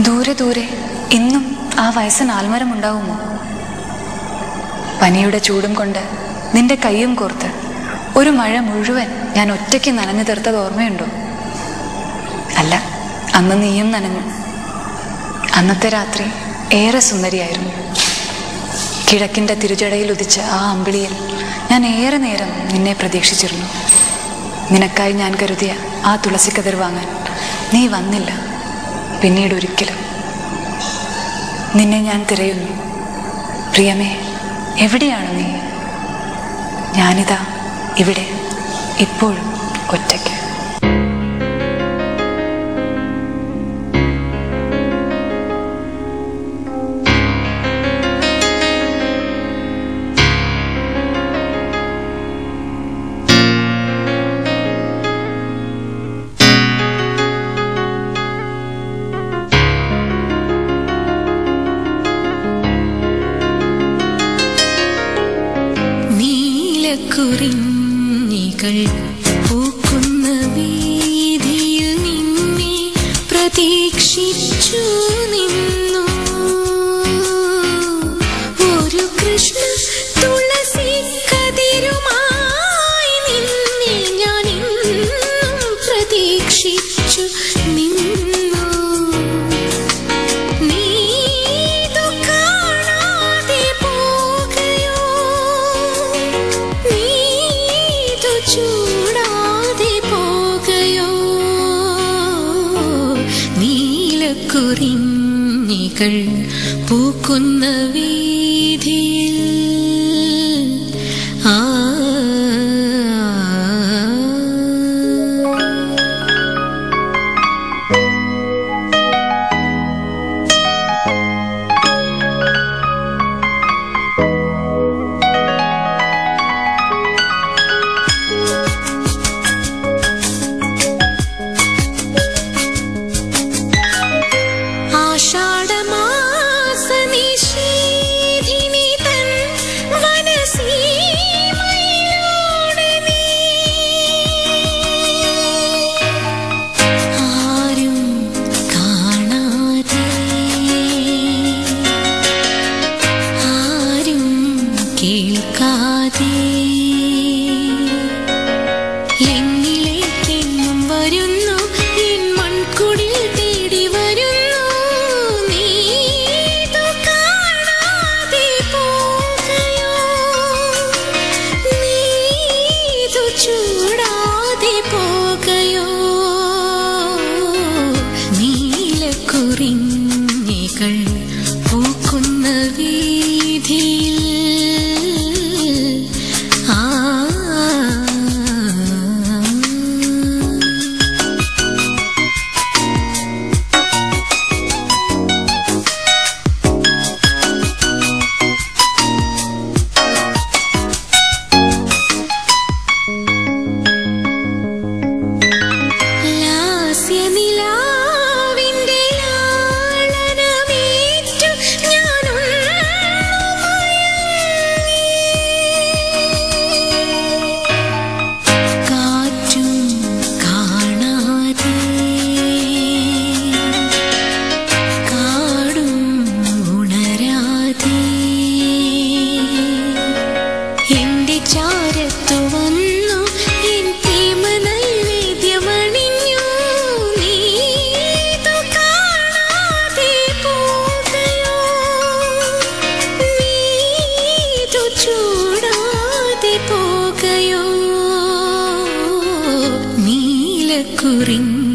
ദൂരെ ദൂരെ ഇന്നും ആ വയസ്സൻ ആൽമരം ഉണ്ടാവുമോ? പനിയുടെ ചൂടും കൊണ്ട് നിന്റെ കൈയും കോർത്ത് ഒരു മഴ മുഴുവൻ ഞാൻ ഒറ്റയ്ക്ക് നനഞ്ഞു തീർത്തത് ഓർമ്മയുണ്ടോ? അല്ല, അന്ന് നീയും നനഞ്ഞു. അന്നത്തെ രാത്രി ഏറെ സുന്ദരിയായിരുന്നു. കിഴക്കിൻ്റെ തിരുജടയിൽ ഉദിച്ച ആ അമ്പിളിയിൽ ഞാൻ ഏറെ നേരം നിന്നെ പ്രതീക്ഷിച്ചിരുന്നു. നിനക്കായി ഞാൻ കരുതിയ ആ തുളസിക്കതിർ വാങ്ങാൻ നീ വന്നില്ല. പിന്നീട് ഒരിക്കലും. നിന്നെ ഞാൻ തിരയുന്നു. പ്രിയമേ, എവിടെയാണ് നീ? ഞാനിതാ ഇവിടെ, ഇപ്പോഴും ഒറ്റയ്ക്ക്. കുറിഞ്ഞികൾ പൂക്കുന്ന വീതിയിൽ നിന്നെ പ്രതീക്ഷിച്ചു നിന്നു. ഒരു കൃഷ്ണ തുളസി കതിരുമായി നിന്നെ ഞാൻ ഇന്നും പ്രതീക്ഷിച്ചു നിന്നു. ചൂടാതെ പോകയോ? നീലക്കുറിഞ്ഞികൾ പൂക്കുന്ന വീതിയിൽ കേൾക്കാതെ എന്നിലേക്കെന്നും വരുന്നു, എൻ മൺകുടിൽ തേടി വരുന്നു. നീതു കാണാതെ പോകയോ? നീതു ചൂടാതെ പോകയോ? നീലക്കുറിഞ്ഞികൾ പൂക്കുന്ന വീതിയിൽ ചാരത്തു വന്നു എൻ പ്രേമ നൈവേദ്യമണിഞ്ഞു. നീതു കാണാതെ പോകയോ? നീതു ചൂടാതെ പോകയോ? നീലക്കുറിഞ്ഞികൾ